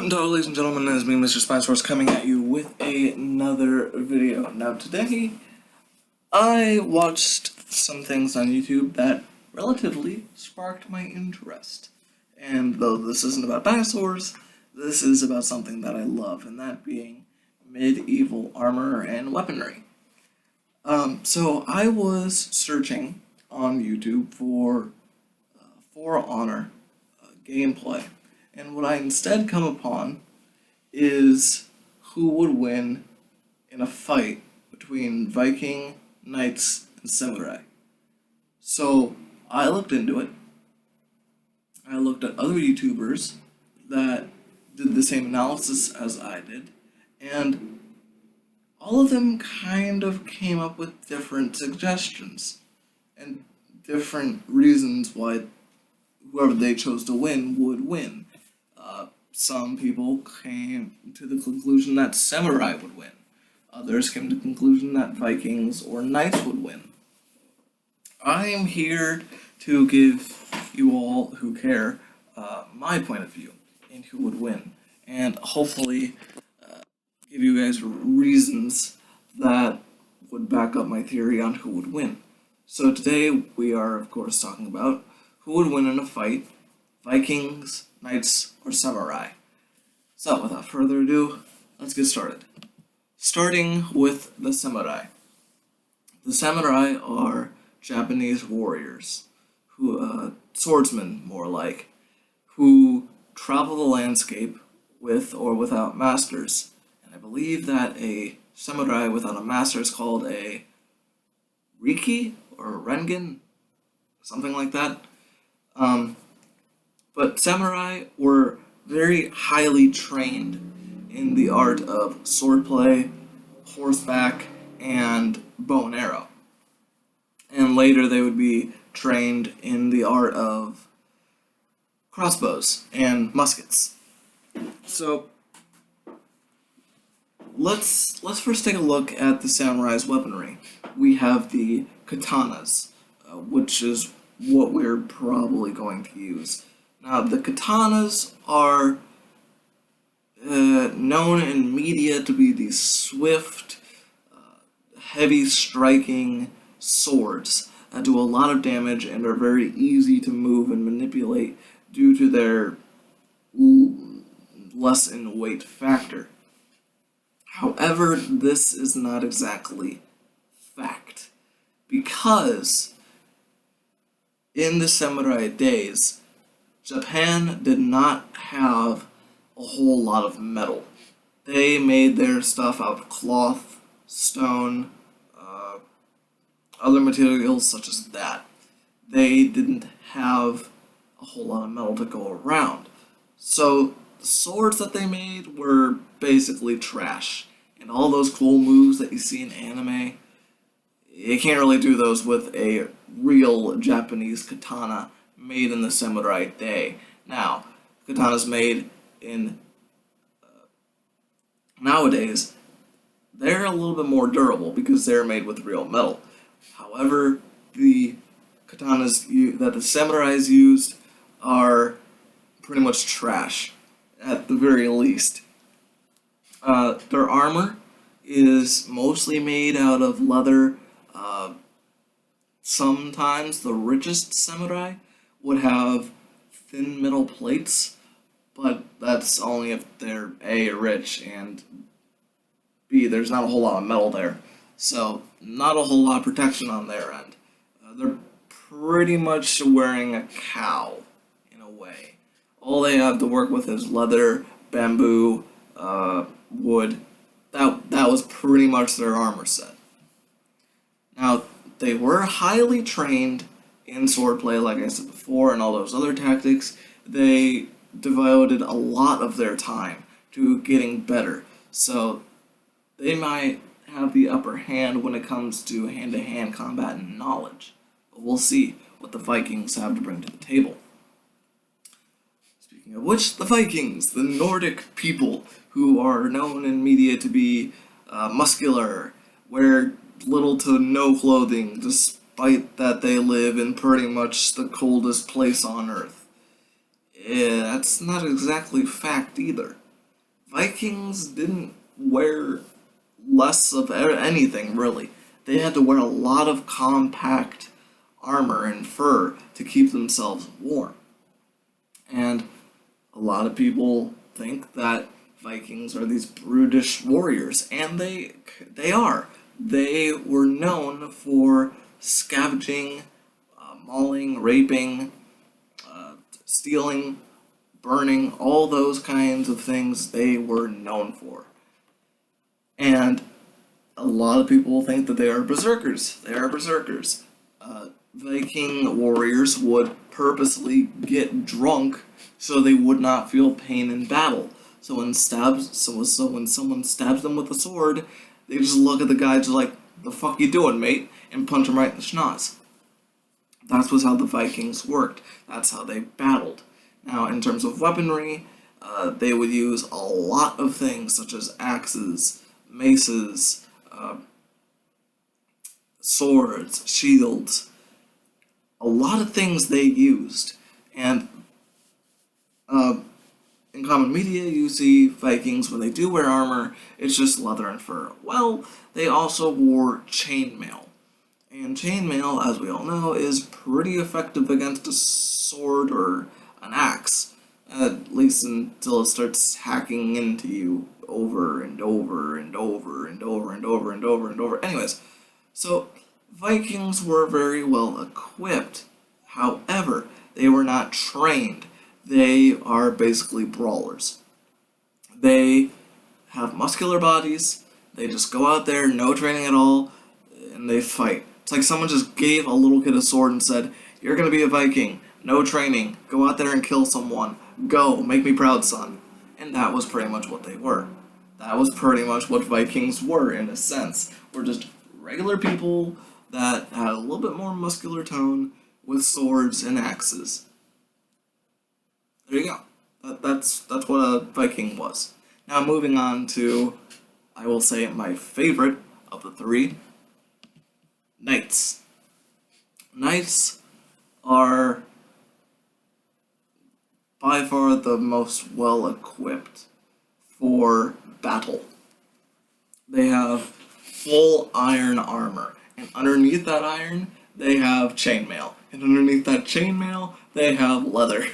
Konnichiwa, ladies and gentlemen, it's me, Mr.Spinosaurus, coming at you with another video. Now, today, I watched some things on YouTube that relatively sparked my interest. And though this isn't about dinosaurs, this is about something that I love, and that being medieval armor and weaponry. So I was searching on YouTube for Honor gameplay. And what I instead come upon is who would win in a fight between Viking, knights, and samurai. So I looked into it. I looked at other YouTubers that did the same analysis as I did, and all of them kind of came up with different suggestions and different reasons why whoever they chose to win would win. Some people came to the conclusion that samurai would win. Others came to the conclusion that Vikings or knights would win. I am here to give you all who care my point of view and who would win, and hopefully give you guys reasons that would back up my theory on who would win. So today we are, of course, talking about who would win in a fight, Vikings, knights, or samurai. So, without further ado, let's get started. Starting with the samurai. The samurai are Japanese warriors, swordsmen more like, who travel the landscape with or without masters. And I believe that a samurai without a master is called a riki or rengen, something like that. But samurai were very highly trained in the art of swordplay, horseback, and bow and arrow. And later they would be trained in the art of crossbows and muskets. So let's first take a look at the samurai's weaponry. We have the katanas, which is what we're probably going to use. Now, the katanas are known in media to be these swift, heavy striking swords that do a lot of damage and are very easy to move and manipulate due to their less in weight factor. However, this is not exactly fact, because in the samurai days, Japan did not have a whole lot of metal. They made their stuff out of cloth, stone, other materials such as that. They didn't have a whole lot of metal to go around. So the swords that they made were basically trash. And all those cool moves that you see in anime, you can't really do those with a real Japanese katana made in the samurai day. Now, katanas made in nowadays, they're a little bit more durable because they're made with real metal. However, the katanas that the samurais used are pretty much trash, at the very least. Their armor is mostly made out of leather. Sometimes the richest samurai would have thin metal plates, but that's only if they're A, rich, and B, there's not a whole lot of metal there. So, not a whole lot of protection on their end. They're pretty much wearing a cow, in a way. All they have to work with is leather, bamboo, wood. That was pretty much their armor set. Now, they were highly trained in swordplay, like I said before, and all those other tactics. They devoted a lot of their time to getting better. So they might have the upper hand when it comes to hand-to-hand combat and knowledge. But we'll see what the Vikings have to bring to the table. Speaking of which, the Vikings, the Nordic people who are known in media to be muscular, wear little to no clothing, despite that they live in pretty much the coldest place on Earth. Yeah, that's not exactly fact either. Vikings didn't wear less of anything, really. They had to wear a lot of compact armor and fur to keep themselves warm. And a lot of people think that Vikings are these brutish warriors, and they are. They were known for scavenging, mauling, raping, stealing, burning, all those kinds of things they were known for. And a lot of people think that they are berserkers. They are berserkers. Viking warriors would purposely get drunk so they would not feel pain in battle. So when someone stabs them with a sword, they just look at the guy just like, "The fuck you doing, mate?" and punch him right in the schnoz. That was how the Vikings worked. That's how they battled. Now, in terms of weaponry, they would use a lot of things such as axes, maces, swords, shields, a lot of things they used. And in common media, you see Vikings, when they do wear armor, it's just leather and fur. Well, they also wore chainmail. And chainmail, as we all know, is pretty effective against a sword or an axe. At least until it starts hacking into you over and over and over and over and over and over and over. Anyways, so Vikings were very well equipped. However, they were not trained. They are basically brawlers. They have muscular bodies. They just go out there, no training at all, and they fight. It's like someone just gave a little kid a sword and said, "You're gonna be a Viking. No training. Go out there and kill someone. Go, make me proud, son." And that was pretty much what they were. That was pretty much what Vikings were, in a sense. We're just regular people that had a little bit more muscular tone with swords and axes. There you go. That's what a Viking was. Now moving on to, I will say, my favorite of the three, knights. Knights are by far the most well equipped for battle. They have full iron armor, and underneath that iron, they have chainmail, and underneath that chainmail, they have leather.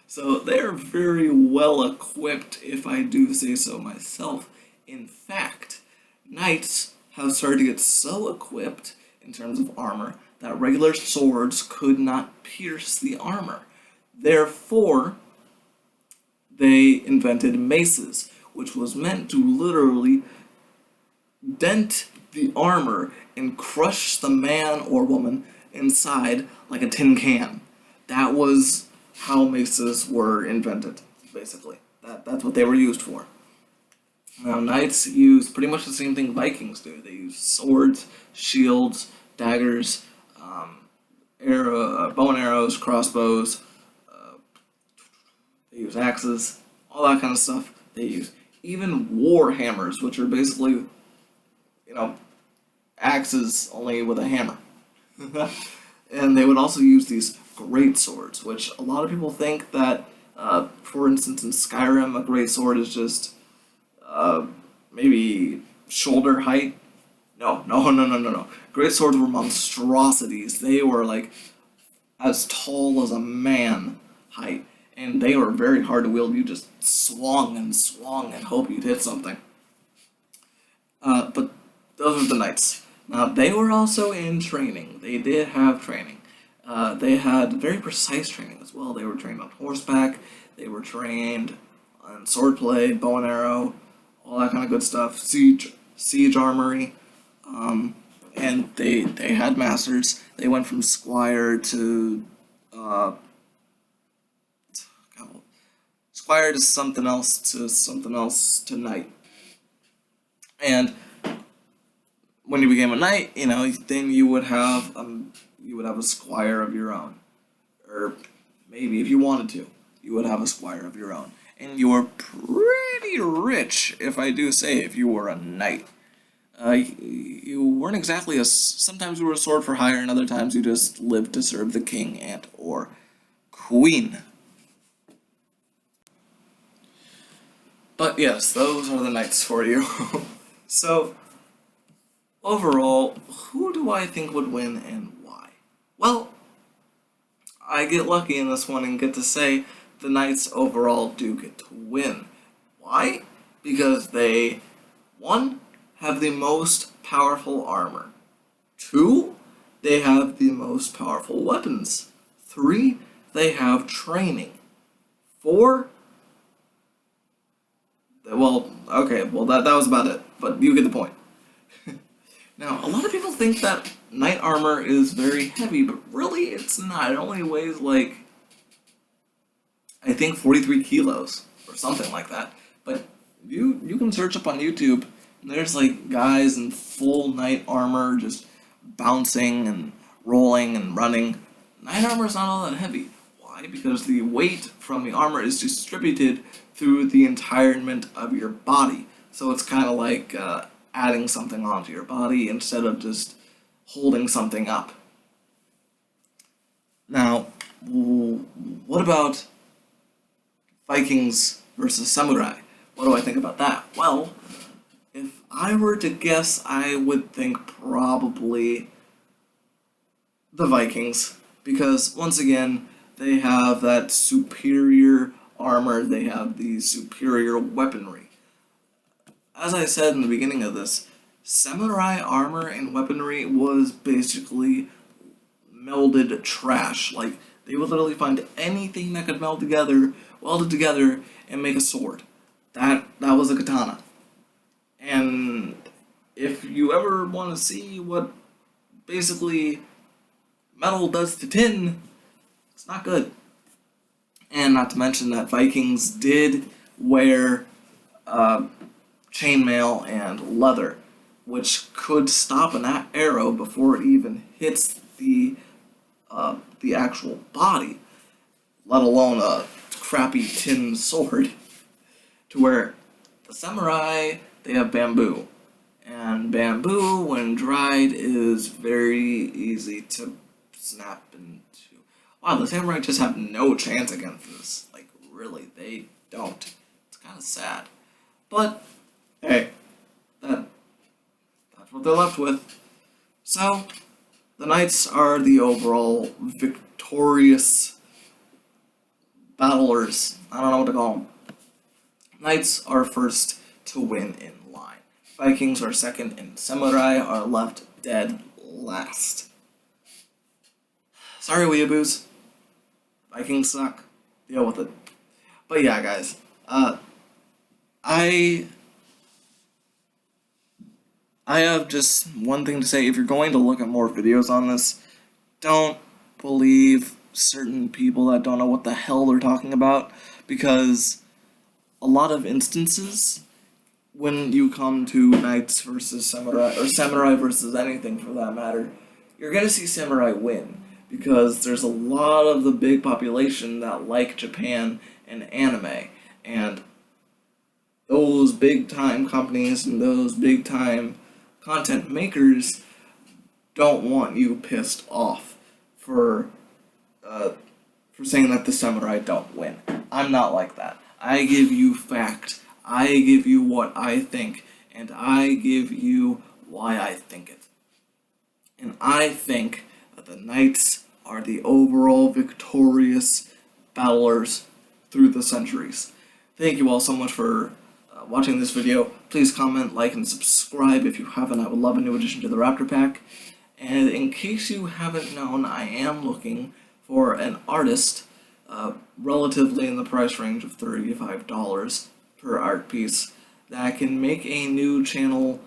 So they're very well equipped, if I do say so myself. In fact, knights have started to get so equipped in terms of armor that regular swords could not pierce the armor. Therefore, they invented maces, which was meant to literally dent the armor and crush the man or woman inside like a tin can. That was how maces were invented, basically. That's what they were used for. Now, knights use pretty much the same thing Vikings do. They use swords, shields, daggers, bow and arrows, crossbows. They use axes, all that kind of stuff. They use even war hammers, which are basically, axes only with a hammer. And they would also use these great swords, which a lot of people think that, for instance, in Skyrim, a great sword is just maybe shoulder height. No. Great swords were monstrosities. They were like as tall as a man height, and they were very hard to wield. You just swung and hope you'd hit something. But those were the knights. Now, they were also in training. They did have training. They had very precise training as well. They were trained on horseback. They were trained on swordplay, bow and arrow, all that kind of good stuff. Siege armory. And they had masters. They went from squire to something else to knight. And when you became a knight, then you would have a squire of your own, or maybe if you wanted to, you would have a squire of your own, and you were pretty rich, if I do say, if you were a knight. You weren't exactly sometimes you were a sword for hire, and other times you just lived to serve the king and or queen. But yes, those are the knights for you. So, overall, who do I think would win and why? Well, I get lucky in this one and get to say the knights overall do get to win. Why? Because they, one, have the most powerful armor. Two, they have the most powerful weapons. Three, they have training. Four, well, okay, well that was about it, but you get the point. Now, a lot of people think that knight armor is very heavy, but really it's not. It only weighs like, I think 43 kilos or something like that. But you can search up on YouTube, and there's like guys in full knight armor just bouncing and rolling and running. Knight armor is not all that heavy. Why? Because the weight from the armor is distributed through the entirement of your body. So it's kind of like adding something onto your body instead of just holding something up. Now, what about Vikings versus Samurai? What do I think about that? Well, if I were to guess, I would think probably the Vikings, because once again, they have that superior armor, they have the superior weaponry. As I said in the beginning of this, samurai armor and weaponry was basically melded trash. Like, they would literally find anything that could meld together, weld it together, and make a sword. That was a katana. And if you ever want to see what basically metal does to tin, it's not good. And not to mention that Vikings did wear chainmail and leather, which could stop an arrow before it even hits the actual body, let alone a crappy tin sword. To where the samurai, they have bamboo, and bamboo, when dried, is very easy to snap into. Wow, the samurai just have no chance against this. Like, really, they don't. It's kind of sad. But, hey, that's what they're left with. So, the knights are the overall victorious battlers. I don't know what to call them. Knights are first to win in line. Vikings are second, and samurai are left dead last. Sorry, weeaboos. Vikings suck. Deal with it. But yeah, guys. I have just one thing to say. If you're going to look at more videos on this, don't believe certain people that don't know what the hell they're talking about, because a lot of instances, when you come to knights versus samurai, or samurai versus anything for that matter, you're going to see samurai win, because there's a lot of the big population that like Japan and anime, and those big time companies and those big time content makers don't want you pissed off for saying that the samurai don't win. I'm not like that. I give you fact. I give you what I think, and I give you why I think it. And I think that the knights are the overall victorious battlers through the centuries. Thank you all so much for watching this video. Please comment, like, and subscribe if you haven't. I would love a new addition to the Raptor Pack. And in case you haven't known, I am looking for an artist relatively in the price range of $35 per art piece that can make a new channel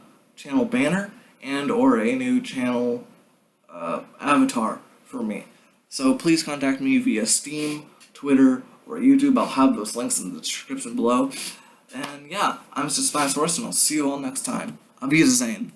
banner and or a new channel avatar for me. So please contact me via Steam, Twitter, or YouTube. I'll have those links in the description below. And yeah, I'm Mr.Spinosaurus, and I'll see you all next time. Auf Wiedersehen.